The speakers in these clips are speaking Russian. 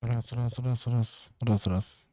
Раз, раз, раз, раз, раз, раз.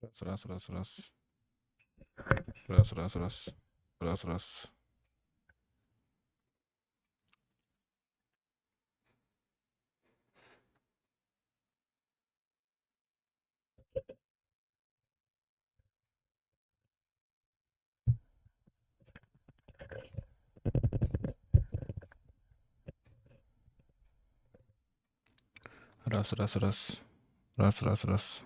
Раз, раз, раз, раз. Раз, раз, раз. Раз, раз. Раз, раз, раз. Раз, раз, раз.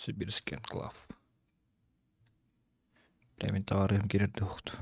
Sibirski enklav. Demin tarihim girdi oldu.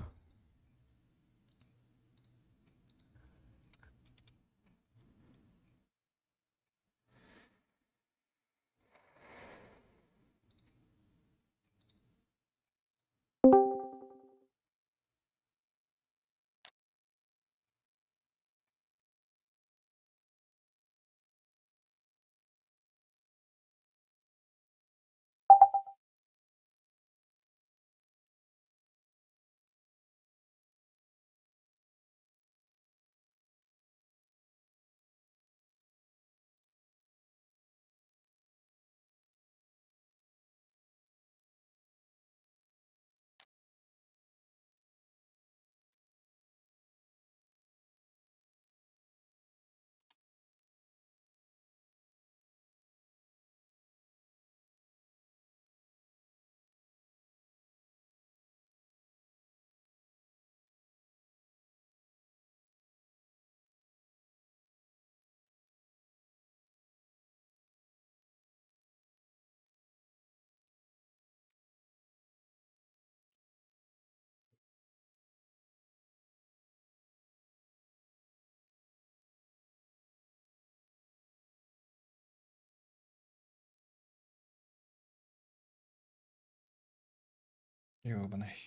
Ёбаный.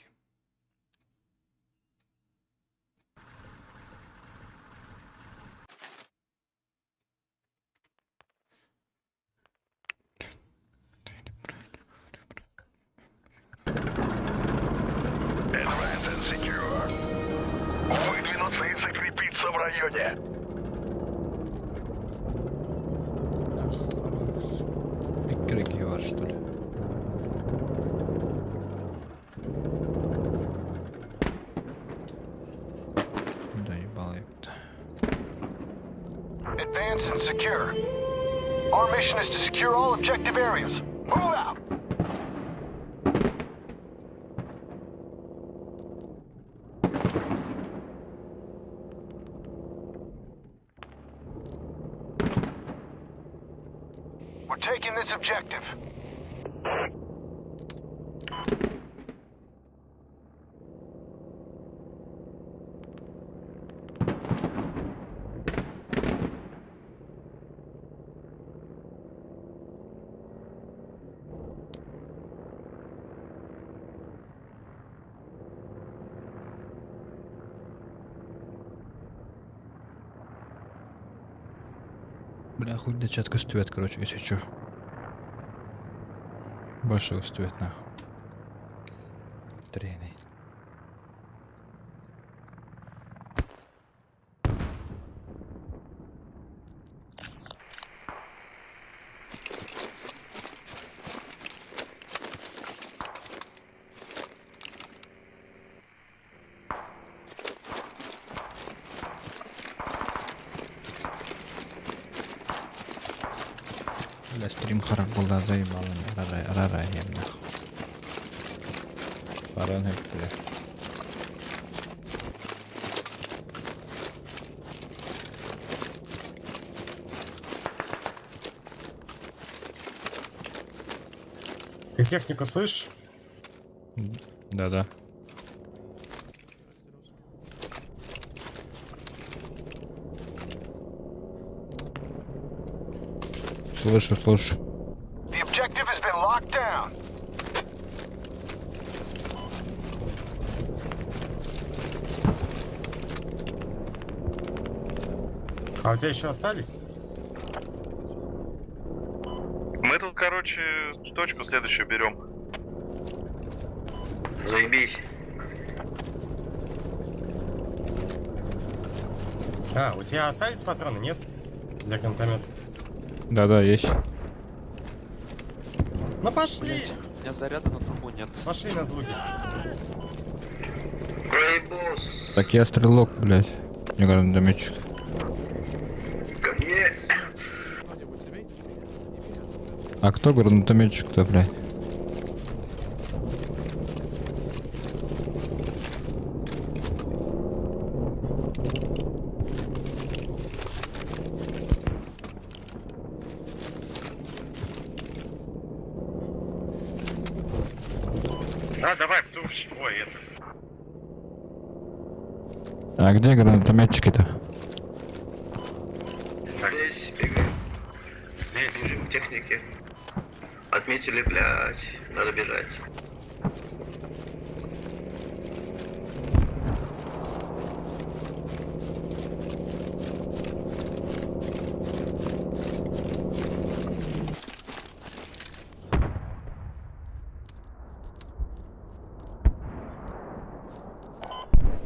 Advance and secure. Выдвинуться и закрепиться в районе. Mikrogi var что ли? Да ебал ёпта. Advance and secure. Our mission is to secure all objective areas. Move out! We're taking this objective. Бля, хуй до чатка стоит, короче, если чё. Больше стоит, нахуй. Трейный. Бля, стрим харак болды, заебало мне. Рарай, ем, нахуй. Баран хептіре. Ты технику слышишь? Да-да. Слышу. The objective has been locked down. А у тебя еще остались? Мы тут, короче, точку следующую берем. Заебись. А, у тебя остались патроны, нет? Для гранатомета. Да-да, есть. Ну пошли! У меня заряда на трубу нет. Пошли на звуки. Крейбос, Так я стрелок, блядь. Не гранатометчик. ко мне. А кто гранатометчик-то, блядь? Да, давай, птушь. Ой, это. А где гранатометчики-то? Здесь бегаем. Здесь. Бежим к технике. Отметили, блядь. Надо бежать.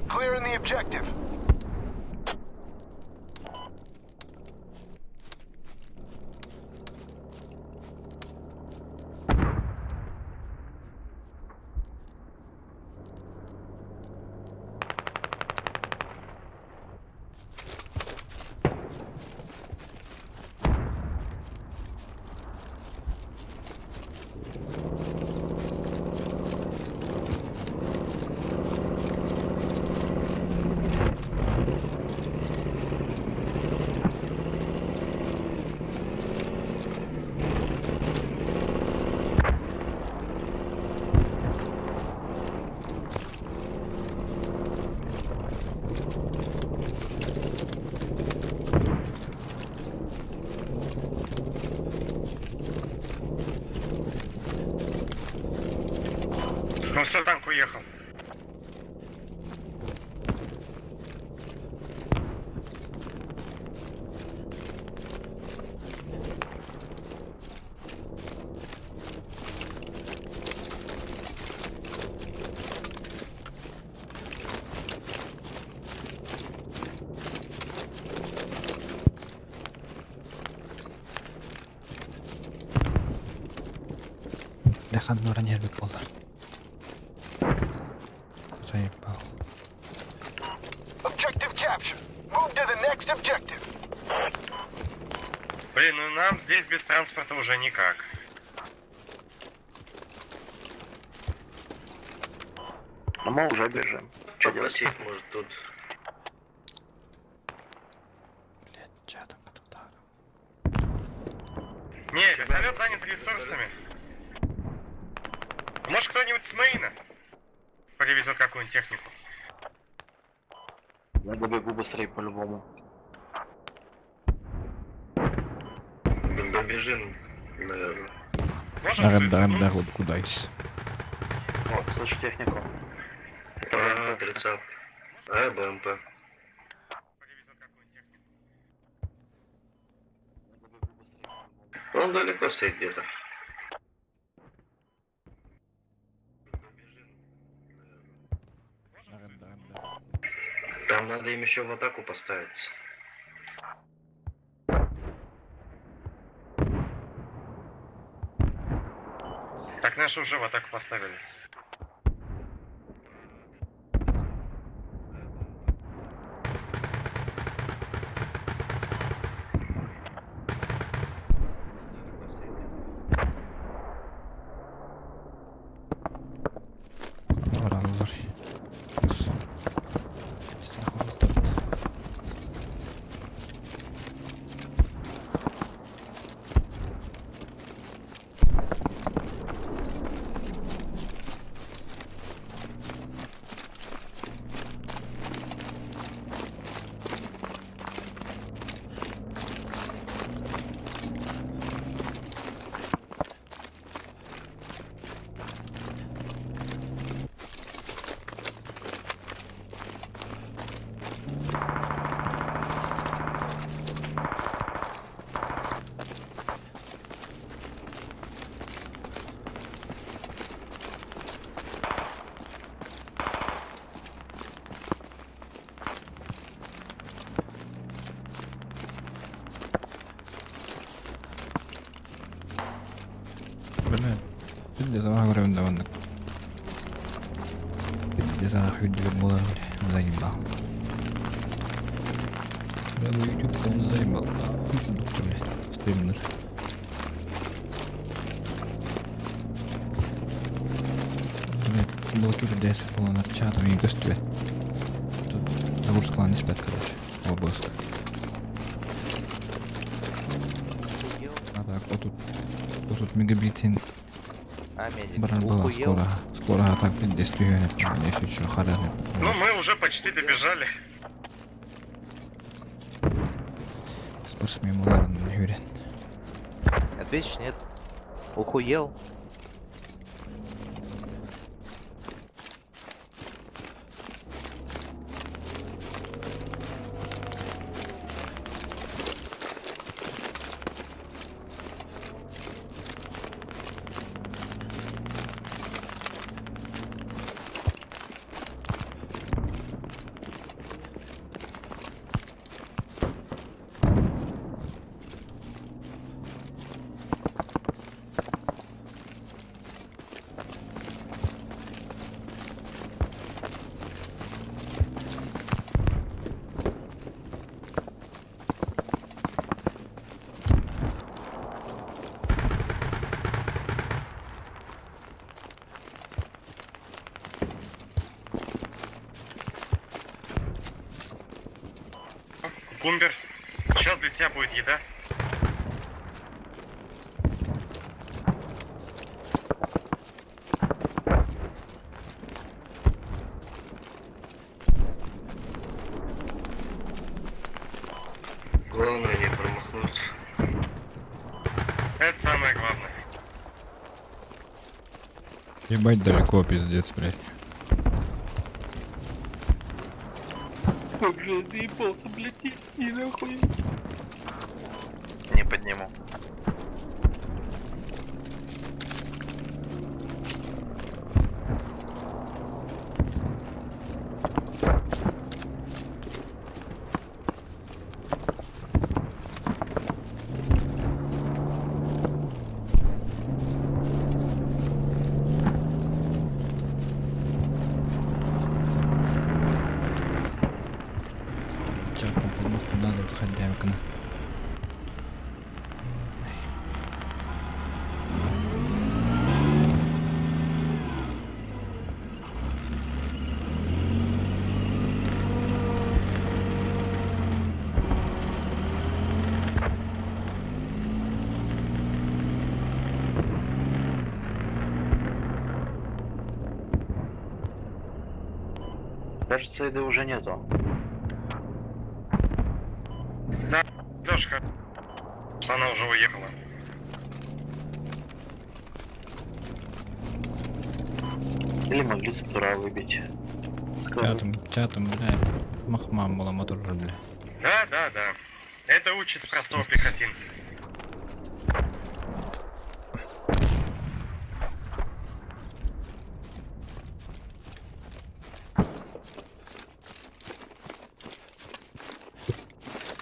Clearing the objective. Ну все, танк уехал. Бляха, нора нервик болды. Заебал. Objective captured. Move to the next objective. Блин, ну нам здесь без транспорта уже никак. Но мы уже бежим. Что делать? Может тут. Блядь, чатом под ударом. Не, вертолет занят ресурсами. Может кто-нибудь с мейна привезет какую-нибудь технику? Я добегу быстрее по-любому. Добежим, наверное. Можем Да, вот кудайся. О, слышу технику. Это 30. А, БМП. Привезет какую-нибудь технику. Он далеко стоит где-то. Там надо им еще в атаку поставиться. Так наши уже в атаку поставились. Барандар. Блин, пизде замах времени даваннык. Пизде замах видео было, заебал. Я на YouTube он заебал. Доктор, блядь, стример. Блядь, блокируй 10 полонар чатом и гостює. Тут загрузка не спят, короче, в обыск. А так, отут мегабитин. А, медик. Баран была Ухуел. скоро так 50 не помню, если что, хараны. Ну, мы уже почти добежали. Спортсмен Муларан, не уверен. Ответишь, нет? Ухуел. Кумбер, сейчас для тебя будет еда. Главное не промахнуться. Это самое главное. Ебать далеко, пиздец, блядь. Уже заебался, блядь, и нахуй. Не подниму. Чакрам подмог надо выходить в окно. Кажется, еды уже нету. Дашка, она уже уехала. Или могли с птура выбить. Чатом, бля, махмам была мотор, бля. Да. Это участь простого пехотинца.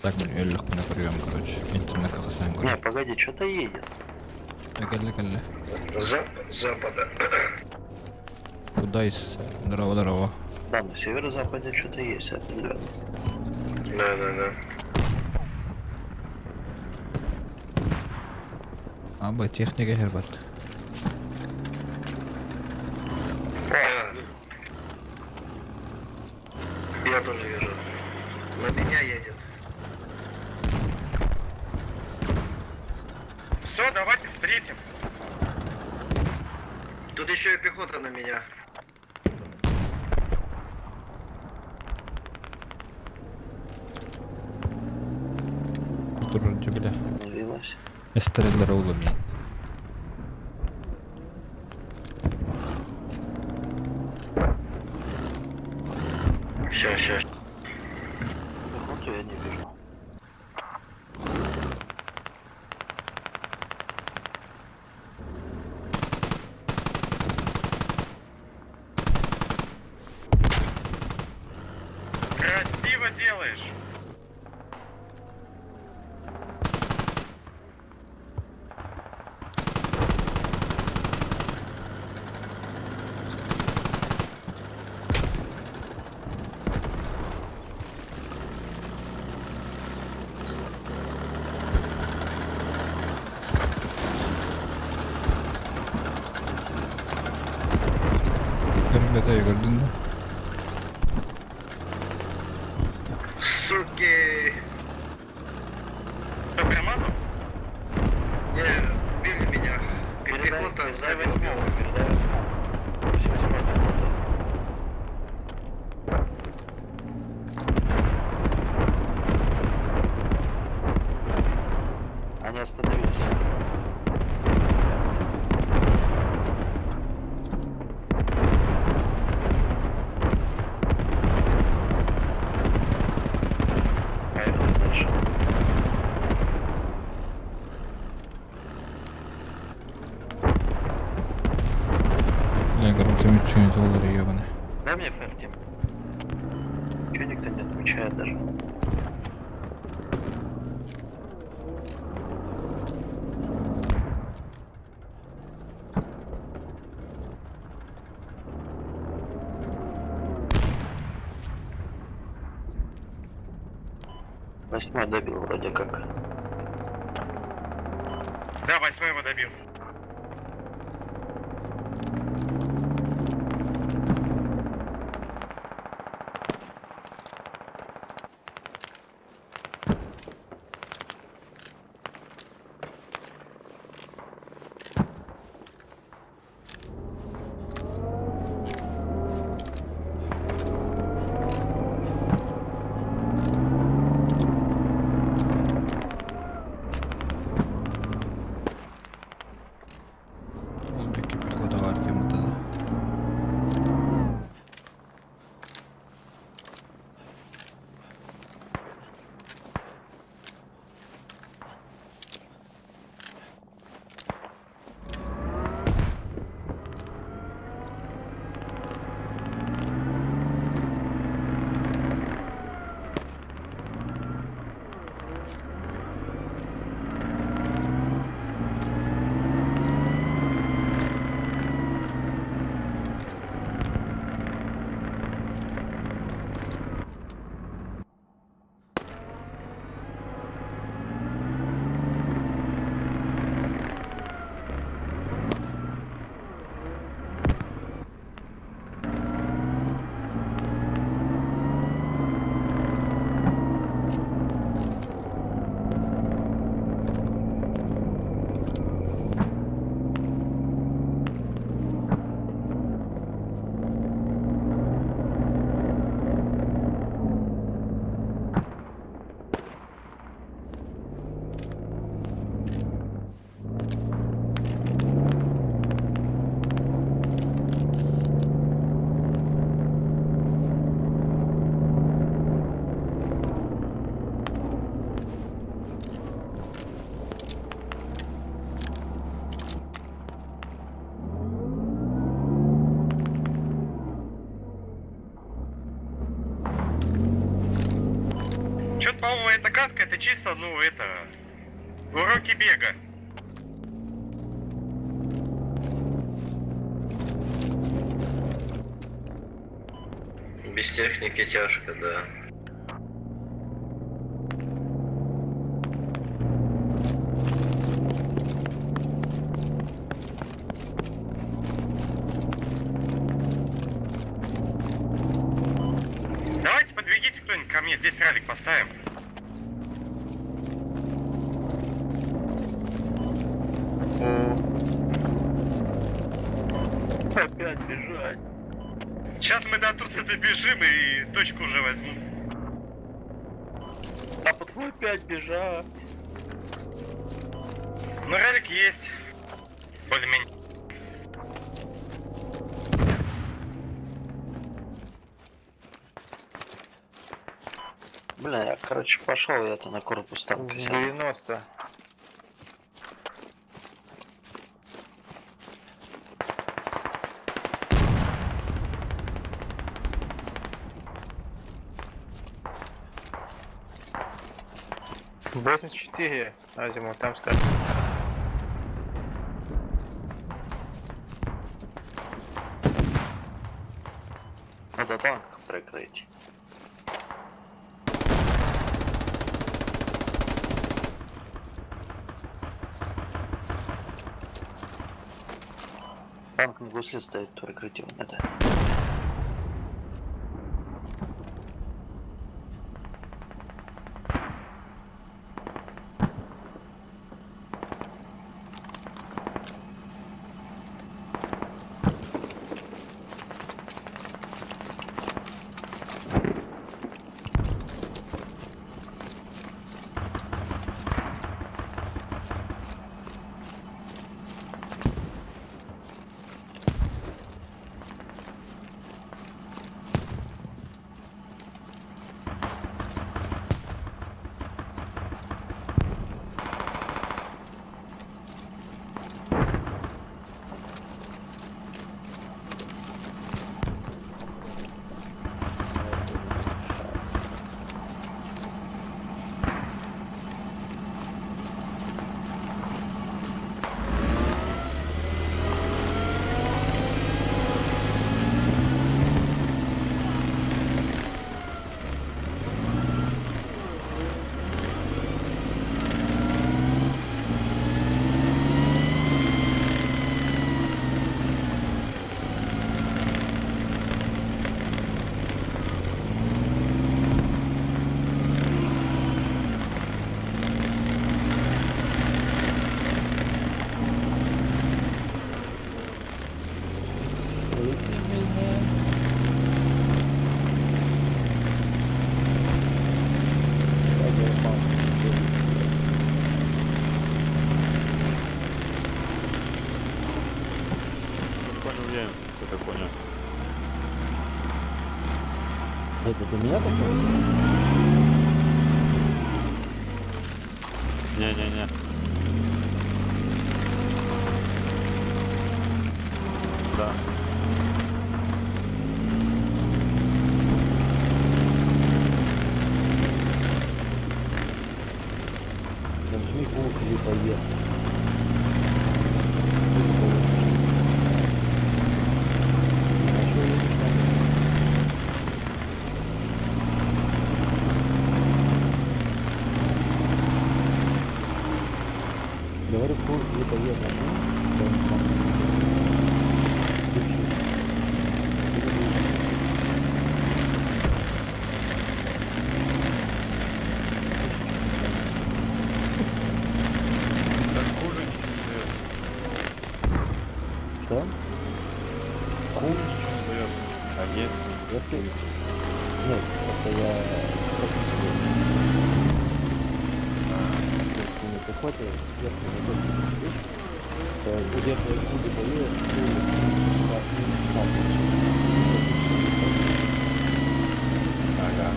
Так, блин, өллөх күнә көргәм, короче. Интернет кафесен Не, көргәм. погоди, что-то едет. Кәлле. Запада. Кудайс? Здорово. Да, на северо-западе что-то есть определенно. Да. Аба, техника хербат. Я тоже вижу. На меня едет. Все, давайте встретим. Тут еще и пехота на меня. Турунчу, бля. Навилась. Эстереллер улами. Сейчас. Пехоту я не вижу. Красиво делаешь. Ребята, gördün mü? Суки! Ты промазал? Не, били меня. Пехота Передай сзади восьмого, убила. передай восьмого. Пусть восьмой пехота. Они остановились. Поехали дальше. Я говорю, ты мне что-нибудь доллары ебаный. Дай мне фэртим. Чего никто не отмечает даже? Восьмой добил вроде как. Да, 8 его добил. По-моему, эта катка, это чисто, ну, это... Уроки бега. Без техники тяжко, да. Давайте подведите кто-нибудь ко мне, здесь ралик поставим. Опять бежать. Сейчас мы до туда добежим и точку уже возьму. А по-твоему опять бежать. Ну, ралик есть. Более-менее. Бля, я, короче, пошел я это на корпус там. 90. Восемьдесят 4, Азимут, там стоит. Надо танк прикрыть. Танк на гусле стоит, прикрыть его надо. Понял, я понял. Это до меня такое? Не-не-не. Да. Нажми кнопку и поехали. Говорю, курс не поехал, Так хуже ничего не дает. что? Хуже ничего не дает. А нет. Если... Нет, это я практически... Если на пехоте сверху заходит, то где-то люди поедут, Ага.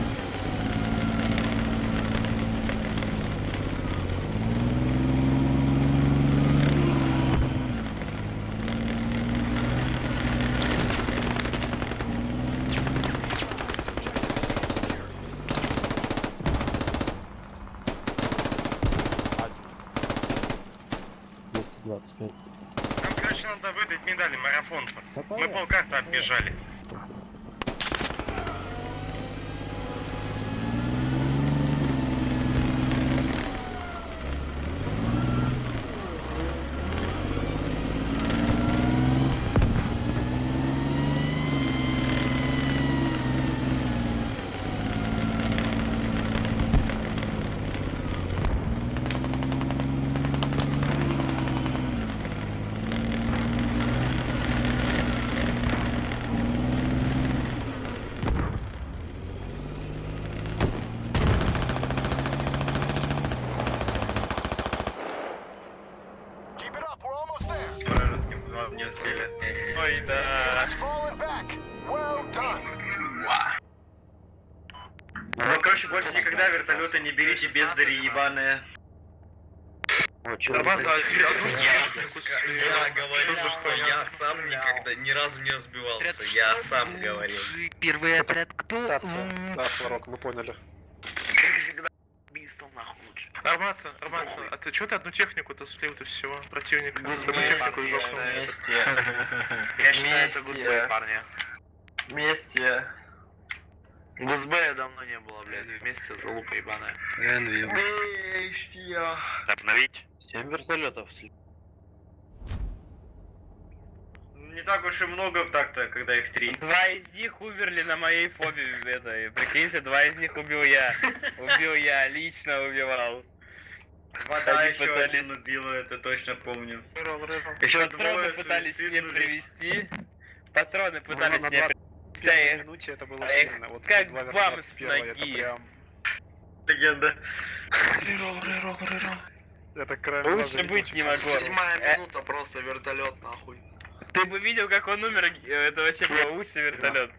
Нам, короче, надо выдать медали марафонцев. Мы полкарты оббежали. Keep it up, we're almost there. Вражеским два не успели. Ой, да. Falling back. Well done. Ну, короче, больше никогда вертолеты не берите без дари ебаные. Нормально, Я говорю, что я сам никогда ни разу не разбивался. Я сам говорил. Первый отряд кто? Да, Сварог, мы поняли. Как всегда, убийство нахуй лучше. Армата, а ты что ты одну технику-то слил-то всего противника? Одну технику зашел. Вместе. Я считаю, это гудбэй, парни. Вместе. Гузбэя давно не было, блядь. Вместе залупа ебаная. Вместе. Обновить. 7 вертолетов. Не так уж и много так-то, когда их 3. 2 из них умерли на моей фобе. Это, прикиньте, 2 из них убил я. Убил я, лично убивал. Вода Они еще пытались- один убила, это точно помню. Рырол. Еще Патроны двое пытались мне суициднулись. привезти. Патроны пытались на мне 21 привезти. минуте это было Эх, сильно. Вот как два бам вертолета с первого, это ноги. прям... Легенда. Это краем Лучше глаза видел, быть что не сам- могу. Седьмая минута, просто вертолет нахуй. Ты бы видел, как он умер, это вообще был лучший вертолет.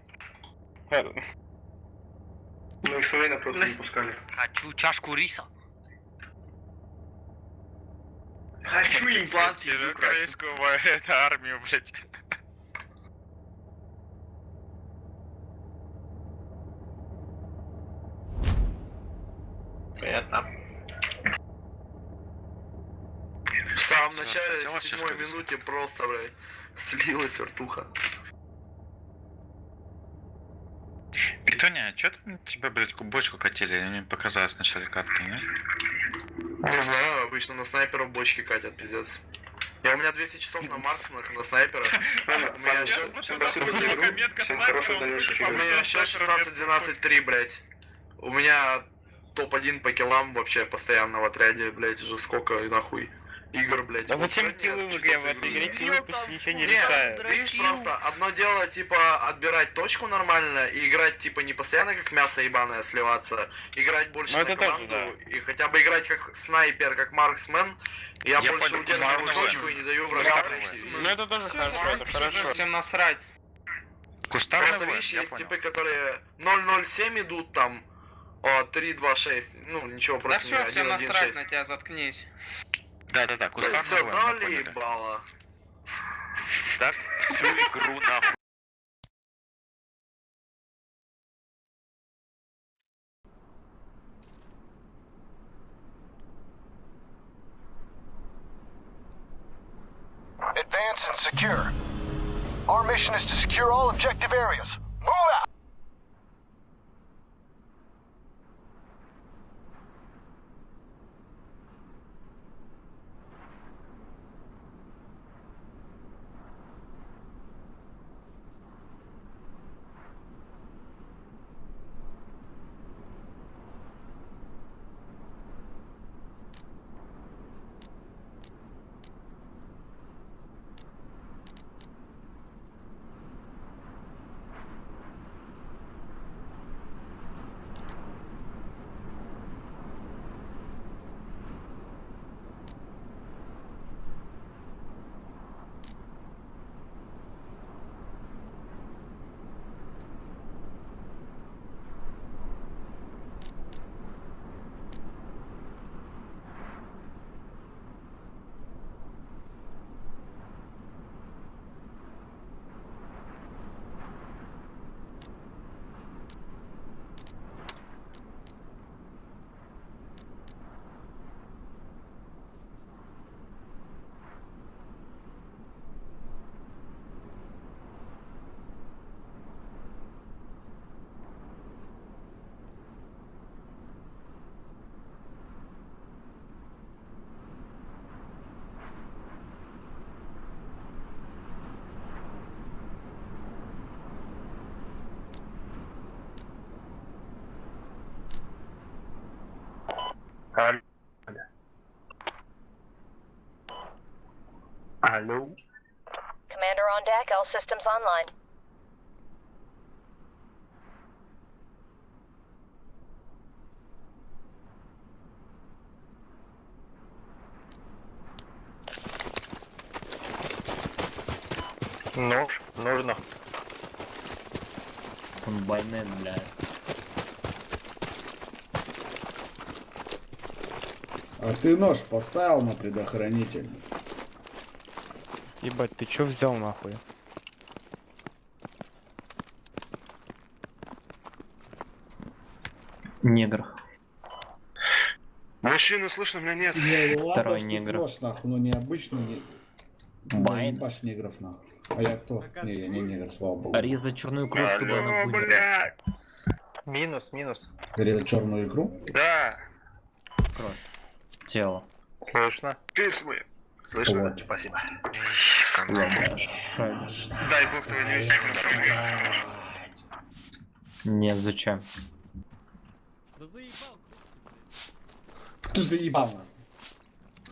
Ну их свои просто не пускали. Хочу чашку риса. Хочу имплант. Корейскую это армию, блядь. Понятно. В самом начале, в 7 минуте просто, блядь, слилась вертуха. Питоня, чё там тебя, блядь, бочку катили? Мне показалось в начале катки, не? Не знаю, обычно на снайперов бочки катят, пиздец. У меня 200 часов на марксманах, на снайпера. У меня еще... У меня еще 16-12-3, блядь. У меня топ-1 по киллам вообще постоянно в отряде, блядь, уже сколько и нахуй игр, блядь. А зачем Улучшения, киллы в что-то игре? В ты- этой игре киллы почти ничего не Нет, решают. видишь, просто одно дело, типа, отбирать точку нормально и играть, типа, не постоянно как мясо ебаное сливаться, играть больше Ну, на это тоже, команду, и хотя бы играть как снайпер, как марксмен, я больше понял, удерживаю кустарного. точку и не даю врагам. Ну это тоже хорошо, это хорошо. Всем насрать. Кустарный Просто, воин, видишь, я есть понял. типы, которые 007 идут там, 3-2-6, ну, ничего Да против все, всем меня, насрать 1-1-6. на тебя, заткнись. Да-да-да, кустарный Все, воин, мы поняли. заебало. Так, всю игру нахуй. Advance and secure. Our mission is to secure all objective areas. Move out! Алло. Commander on deck, all systems online. Нож, нужно. Он байнет, блядь. А ты нож поставил на предохранитель? Ебать, ты чё взял нахуй? Негр. Мужчину слышно, меня нет. Не, ну Второй ладно, негр. что нож, нахуй, ну необычный. Не... Байн. Ебашь негров, нахуй. А я кто? Не, я не негр, слава богу. Резать черную кровь, чтобы она вымерла. блядь. Минус, минус. Резать черную икру? Да. Кровь. Тело. Слышно. Кислые. Слышно? Вот. Спасибо. Правильно. Дай бог твой университет. Нет, зачем? Да заебал. Кто заебал, нахуй?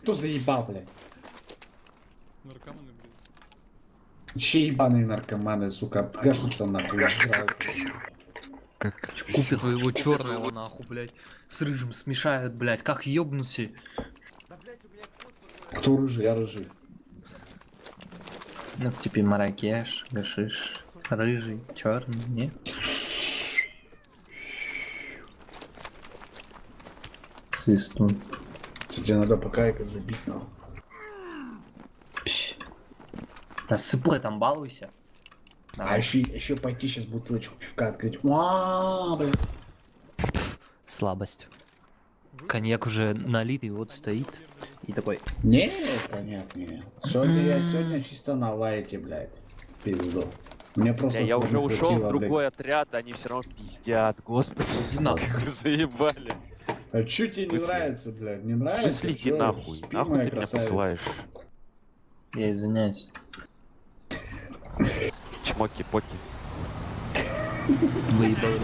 Кто заебал, блядь? Наркоманы, блядь. Че ебаные наркоманы, сука, гашутся нахуй. Купят твоего черного нахуй, блядь. С рыжим смешают, блядь. Как ёбнуться. Кто рыжий? Я рыжий. Ну, в типе маракеш, гашиш, рыжий, черный, не? Свистун. Кстати, надо пока это забить, нахуй. Рассыпай там, балуйся. А еще пойти сейчас бутылочку пивка открыть. Блин. Слабость. Коньяк уже налитый, вот стоит. И такой. Не, понятно. Сегодня чисто на лайте, блядь. Пизду. Мне просто... Я уже ушел в другой блядь. отряд, они все равно пиздят. Господи, Иди нахуй. как вы заебали. А чё тебе не нравится, блядь? Не нравится? В смысле, иди Чё? нахуй. Спи, Нахуй моя ты меня красавица. посылаешь. Я извиняюсь. Чмоки-поки. Выебал.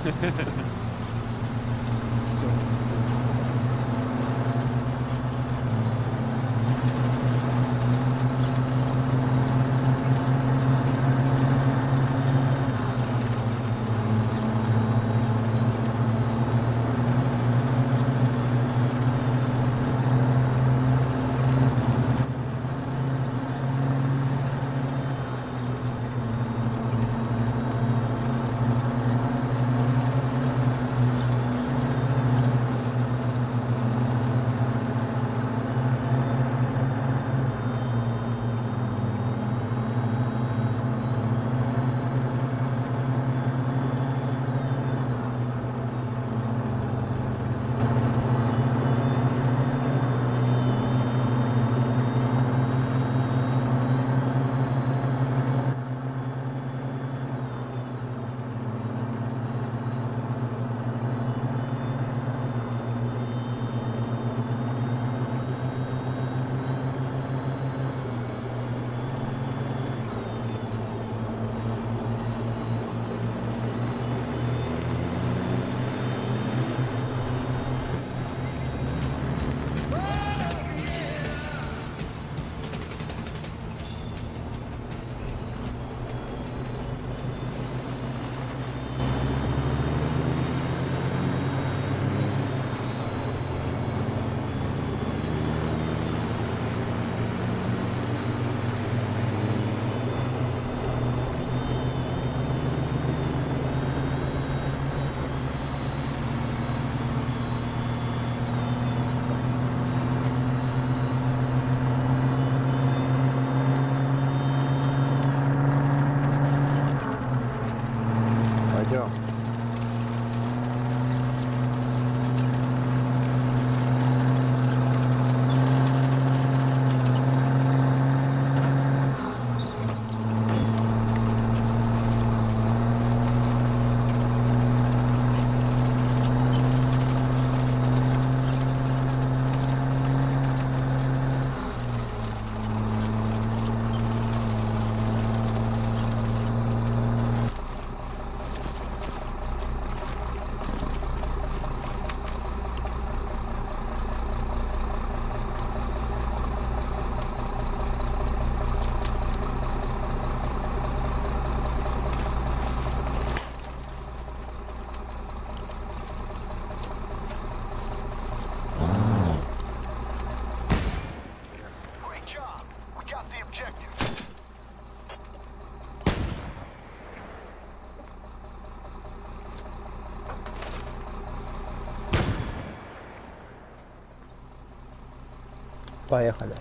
Поехали.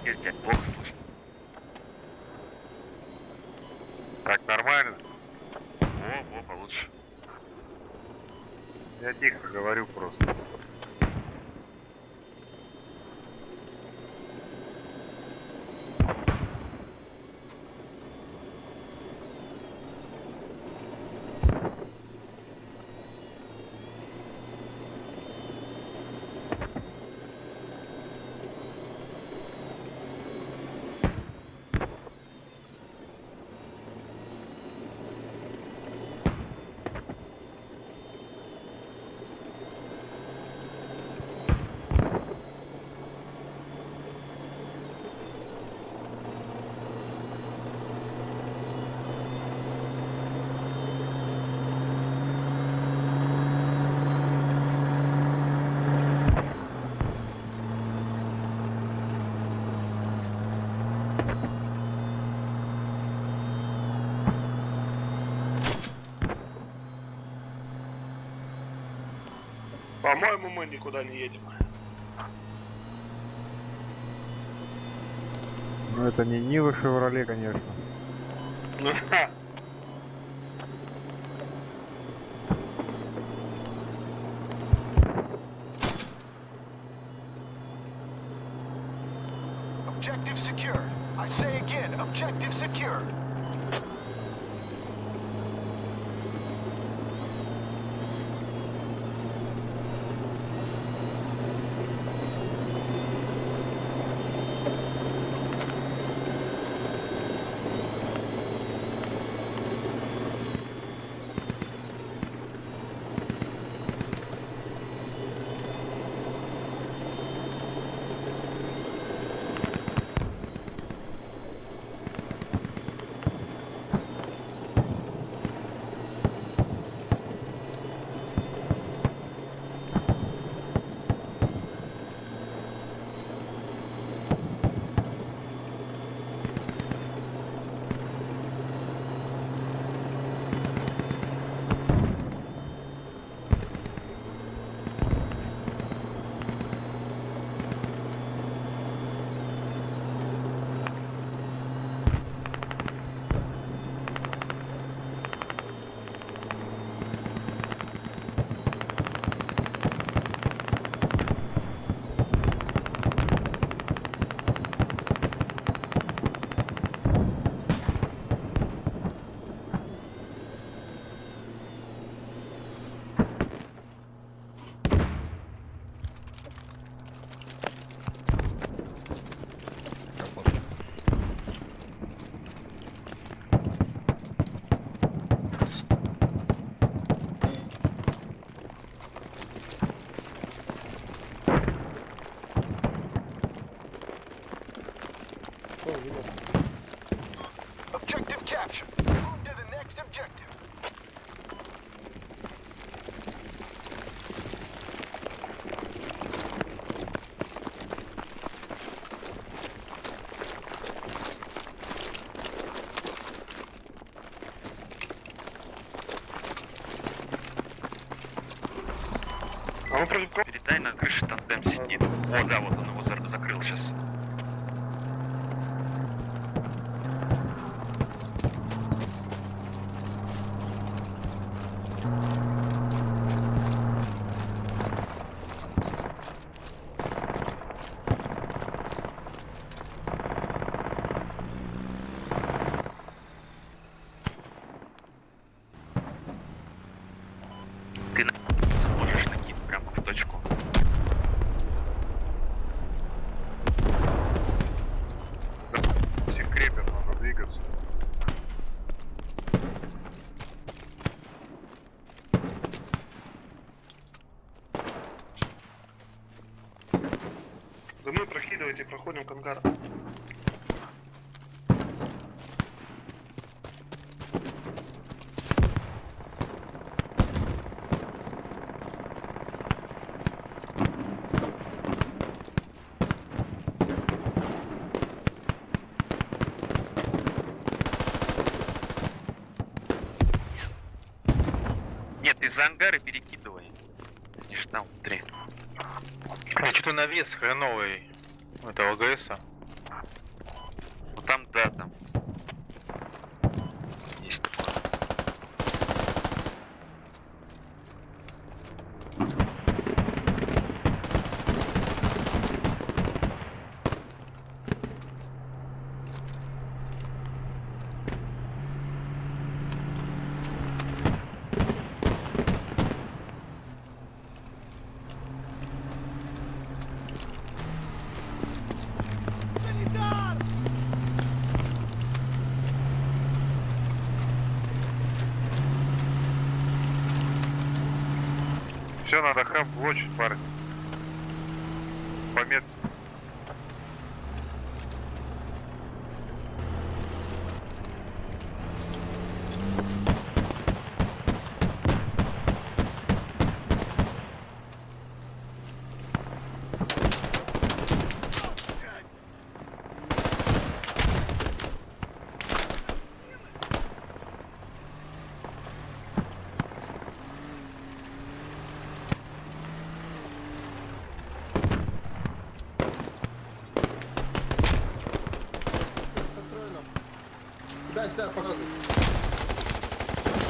Тебя плохо слышно. Так, нормально? О, получше. Я тихо говорю просто. По-моему, мы никуда не едем. Ну это не Нива Шевроле, конечно. Objective secure. I say again, objective secure. Objective capture. Move to the next objective. Передай, на крыше тандем сидит. О, да, вот он его закрыл сейчас. Ты можешь накинуть прямо в точку. Все крепят, надо двигаться. Давайте проходим к ангару. Нет, из-за ангара перекидывай. Не ж там внутри. Что-то навес хреновый. Это ОГС-а. Ну там, да, там. Есть такое. Все, надо хаб блочить, парни. Помет.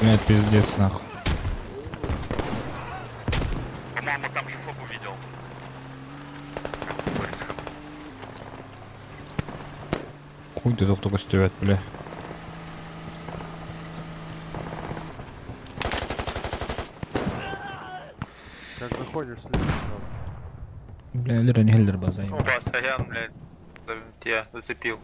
Блядь, пиздец, нахуй. По-моему, там же фоб увидел. Хуй ты только стирать, бля. Как заходишь, следи сразу. Бля, Эльдер, не Эльдер базаем. Опа, Стоян, блядь, тебя зацепил.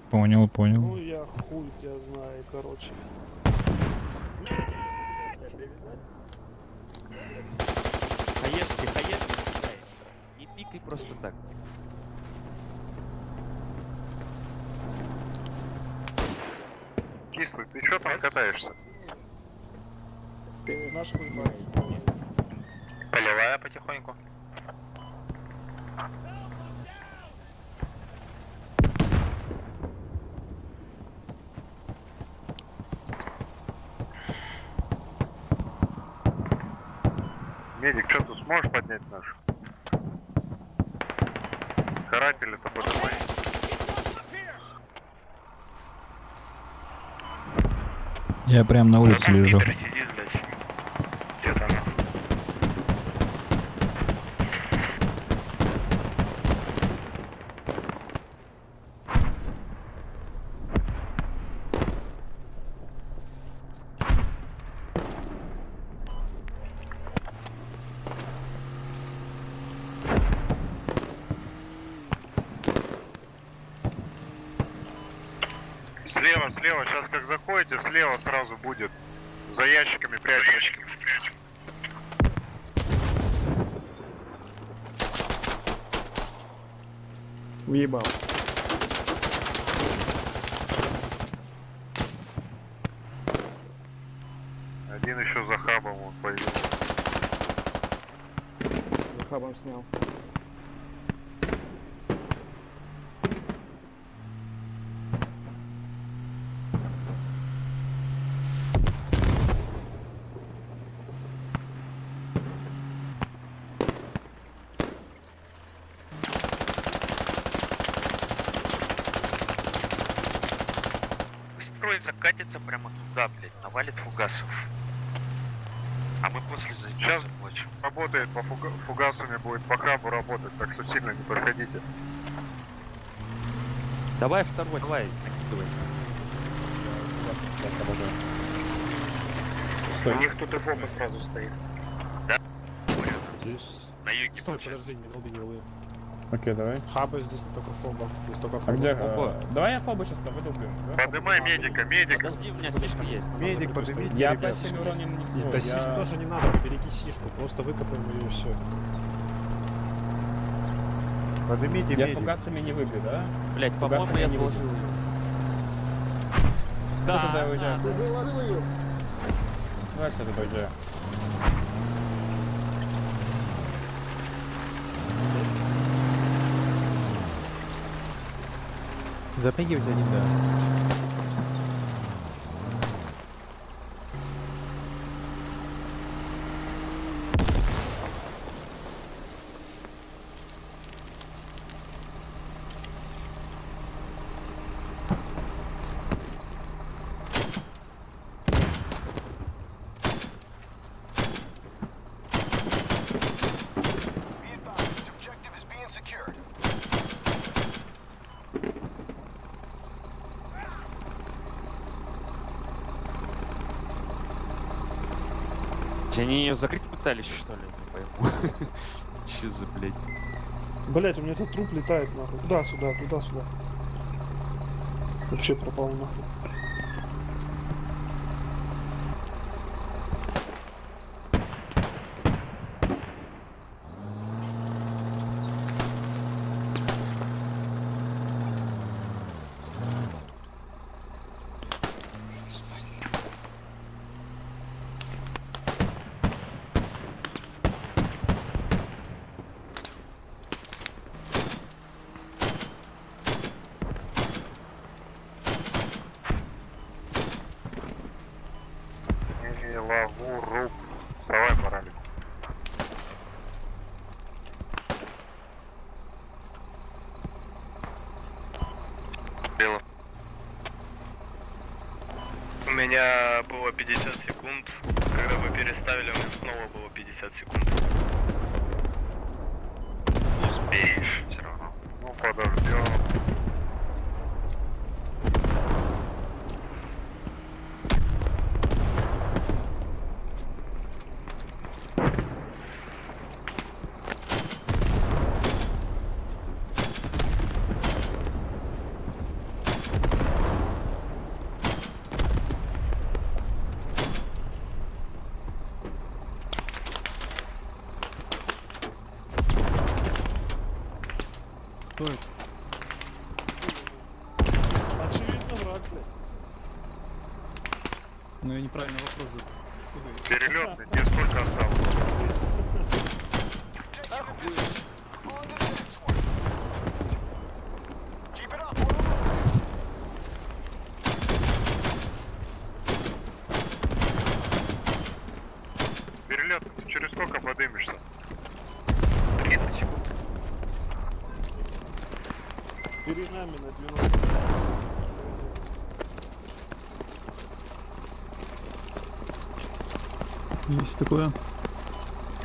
Понял, понял. Ну я хуй тебя знаю, короче. Хаешки. Не пикай просто так. Кислый, ты чё там катаешься? Ты наш хуй парень. Полевая потихоньку. Медик, что ты сможешь поднять наш? Каратель-то поднимай. Я прям на улице лежу. Сидит, блядь. Где-то она. Слева, сейчас как заходите, слева сразу будет. За ящиками прячься. Уебал. Один еще за хабом он появился. За хабом снял. Строй закатится прямо туда, блядь, навалит фугасов. А мы после Сейчас заебем. работает по фугасами, будет по хабу работать, так что сильно не проходите. Давай второй, давай, накидывай. У них тут и бомба сразу стоит. На юге. Стой, подожди, не долби, не долби. Окей, давай. Хаба здесь только фоба. Здесь только А фоба. где? Давай я фобу сейчас там выдолблю. Поднимай медика, медик. Подожди, у меня сишка есть. Медик, поднимите. Я ребят. почти урон не несу. Да сишку тоже не надо, береги сишку, просто выкопаем ее и все. Поднимите Я медик. фугасами не выбью, да? Блять, по-моему, по-моему, я я сложил сложил ее. ее. Кто туда уезжает? Заложил ее. Давай кто туда уезжает. Запрыгивать один, да. Be advised, this objective is being secured. Они ее закрыть пытались, что ли? Не пойму. Че за, блядь? Блять, у меня тут труп летает нахуй. Туда-сюда, туда-сюда. Вообще пропал нахуй. Не лову руб. Давай моралик. Бело. У меня было 50 секунд. Когда мы переставили, у меня снова было 50 секунд. Успеешь все равно. Ну подождем. Очевидно враг, блядь. Ну я неправильно вопрос задал. Перелетный, тебе сколько осталось? Keep it up, we're on the way. Перелетный, ты через сколько подымешься? 30 секунд. Перед нами на 90. Есть такое.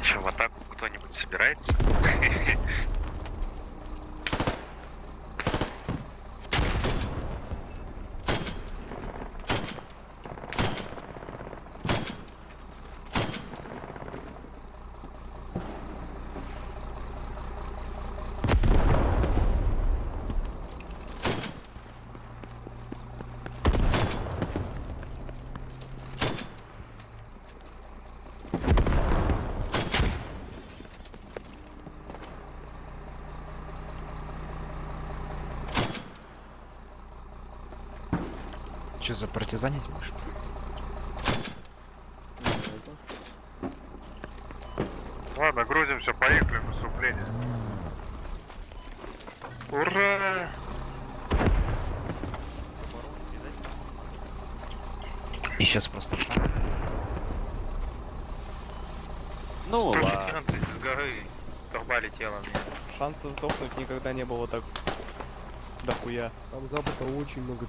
Что, в атаку кто-нибудь собирается? Че за партизанить, может? Ладно, грузимся, поехали в наступление. Ура! И сейчас просто... Ну ладно. 114 с горы. Торба летела мне. Шанса сдохнуть никогда не было так дохуя. Там запаха очень много.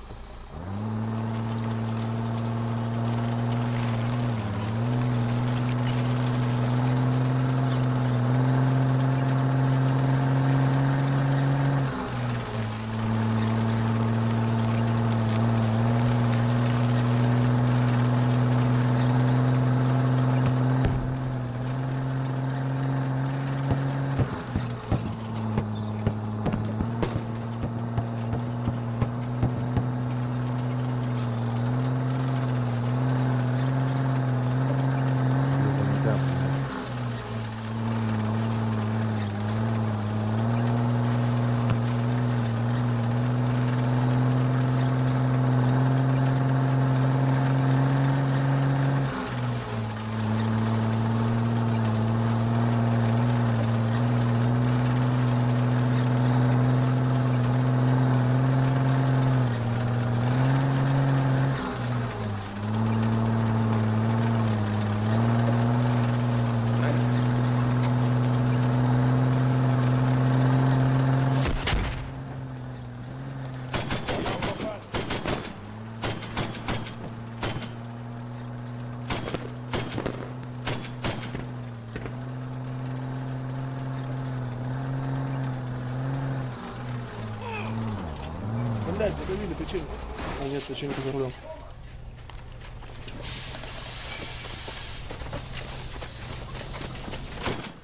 Блядь, задавили печеньку. А нет, печенька за рулем.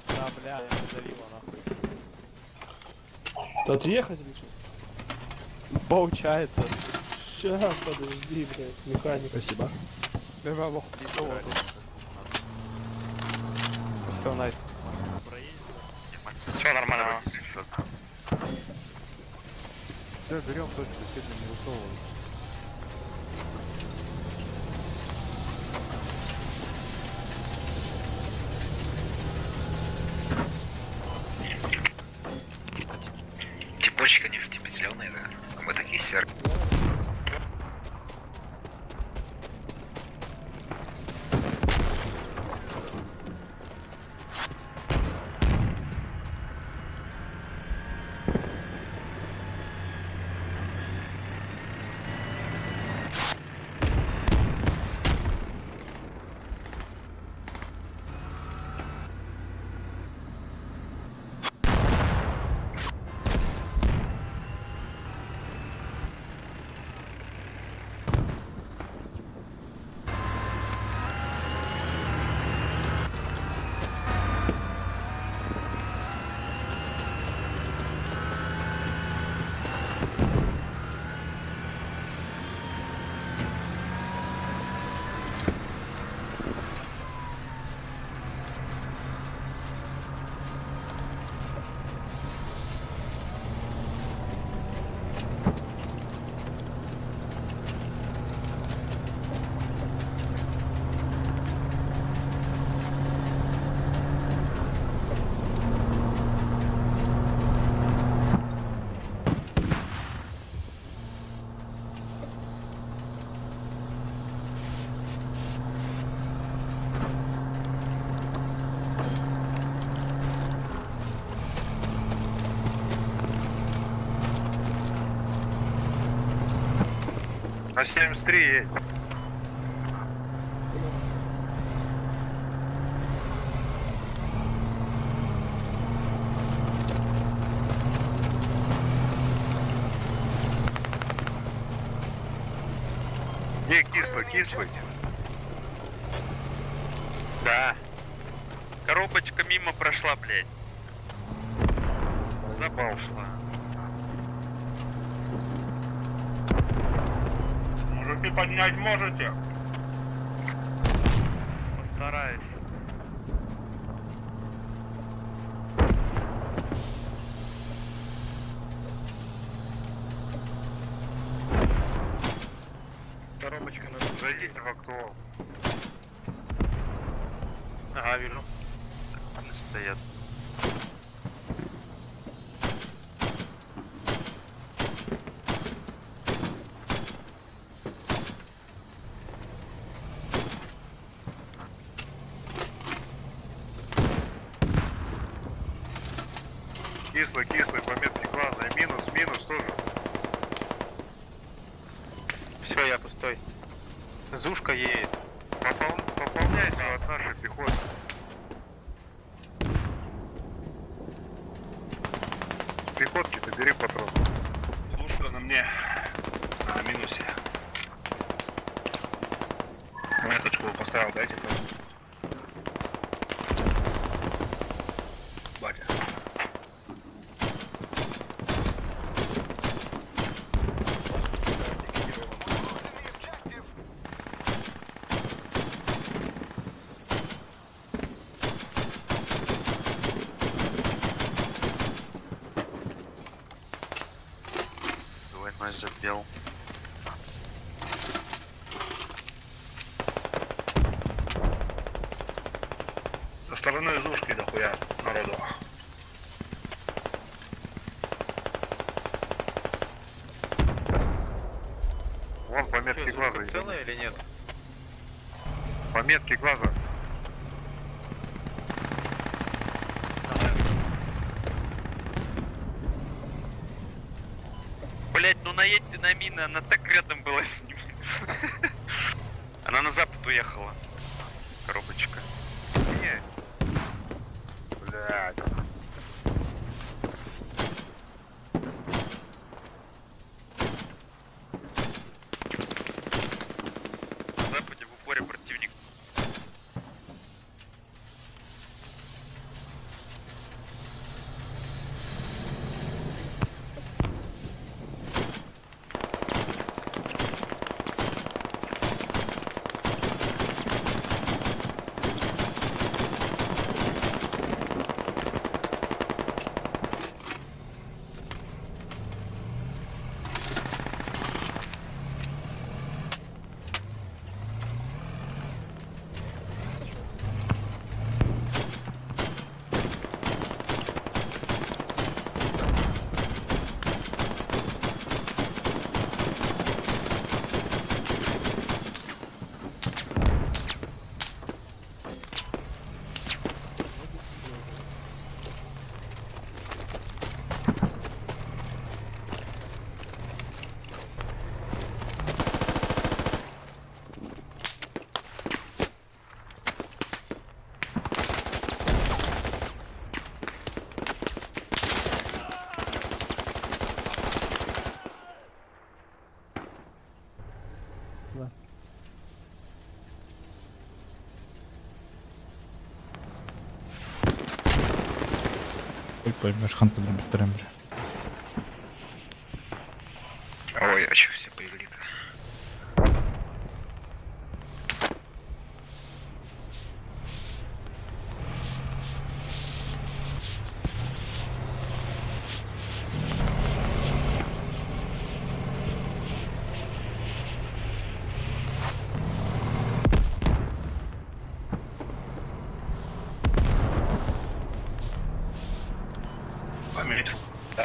Да, бля, я задавила нахуй. Да отъехать или что? Получается. Сейчас, подожди, блядь, механик. Спасибо. Все, найс. Все нормально. Все, берем точку, сильно не высовываем. Типочек, они типа зеленые, да? Мы такие серые. На 73 есть. Не, кислый. Да. Коробочка мимо прошла, блядь. Забал шла. Мужики, поднять можете? Постараюсь. Коробочка надо. Зайдите в актуал. Ага, вижу. Они стоят. Кислый, пометки главное. Минус тоже. Все, я пустой. Зушка едет. Пополняйте от нашей пехоты. С пехотки-то бери патрон. Лучше на мне. На минусе. Меточку поставил, дайте. Батя. Двойной забел. Со стороны Зушки дохуя народу. Вон пометки глаза. Целая или нет? Пометки глаза. Блять, ну наедьте на мины, она так рядом была с ним. Она на запад уехала. Коробочка. Не. Блядь. поймешь, хан под редуктором, бля. Ой, а че все появились?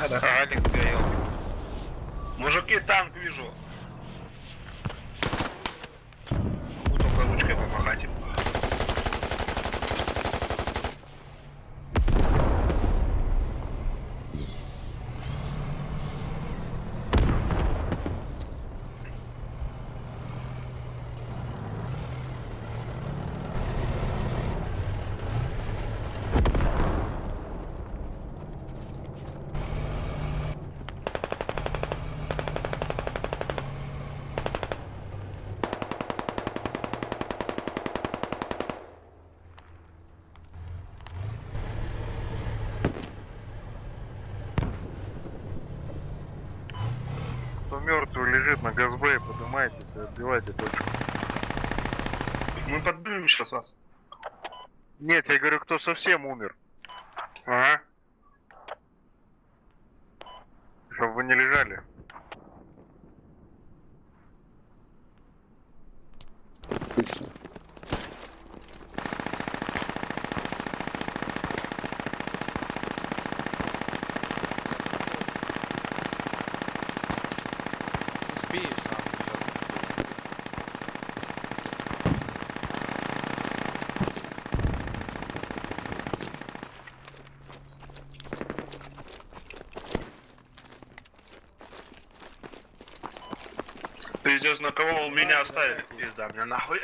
Да. Алик горел. Мужики, танк вижу. Ну, только ручкой помахать им. Кто мертвый лежит на газбе, поднимайтесь и отбивайте точку. Мы поднимем сейчас вас. Нет, я говорю, кто совсем умер. Ага. Чтобы вы не лежали. Точно. Успеешь, Пиздец, на кого вы меня оставили? Пизда, мне нахуй.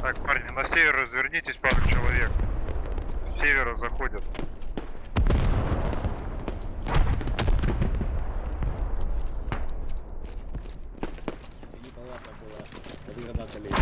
Так, парни, на север развернитесь, пару человек. С севера заходят. Непонятно было. Один граната лезет.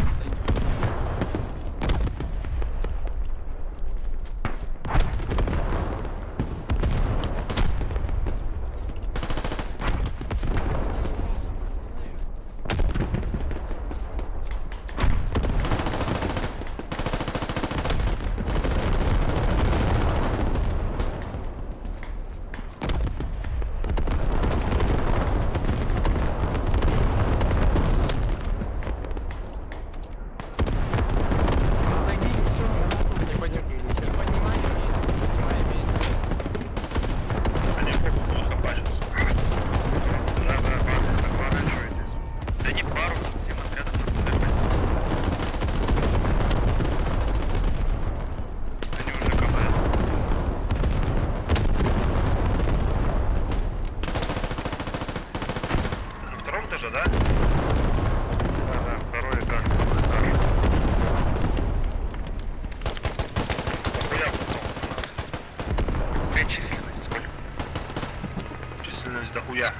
Дохуя.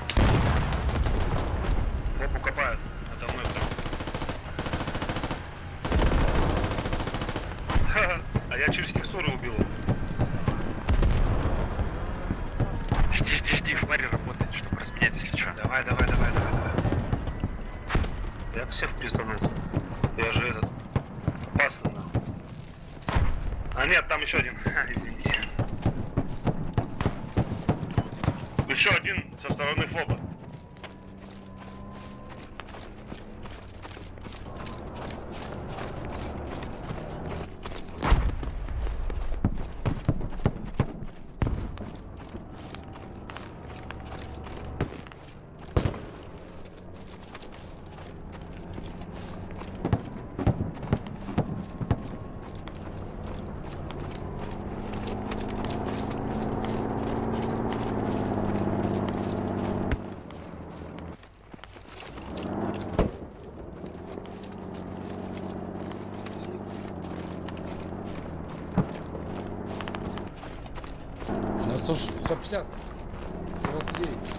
Фопу копают. Это мой второй. Ха-ха. А я через текстуру убил. Жди, фари работает, чтобы разменять, если что. Давай. Я всех пизданул. Я же этот... Опасный, нахуй. А нет, там еще один. Извините. Еще один со стороны ФОБа. Ну, 150. 29.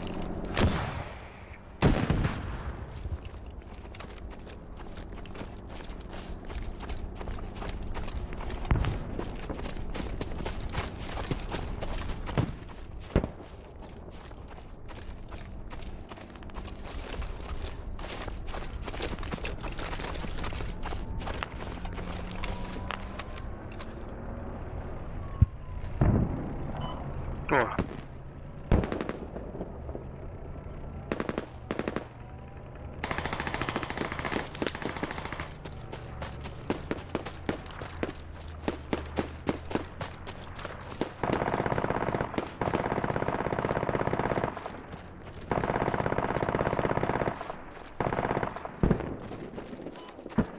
О.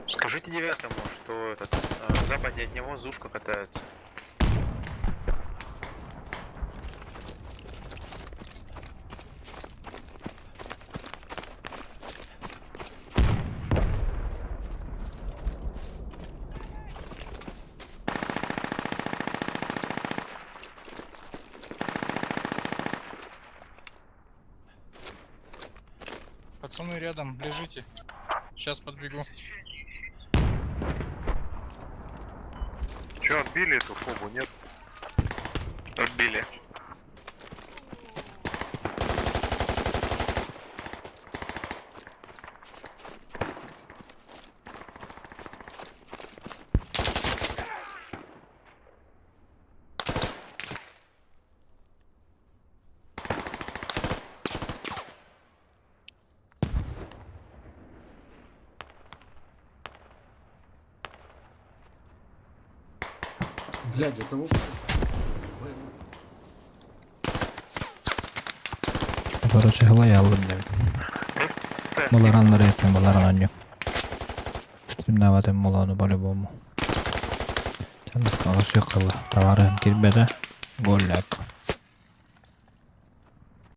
Скажите девятому, что этот западнее от него Зушка катается. Пацаны рядом, лежите. Сейчас подбегу. Че, отбили эту фобу, нет? Отбили. Блядь, это вот... Короче, глая блядь. Буларан рейтинг, буларан аню. Стримнаватым мулану по-любому. Sen nasıl alışıyor kılı. Tavarım kirmede. Gol yak.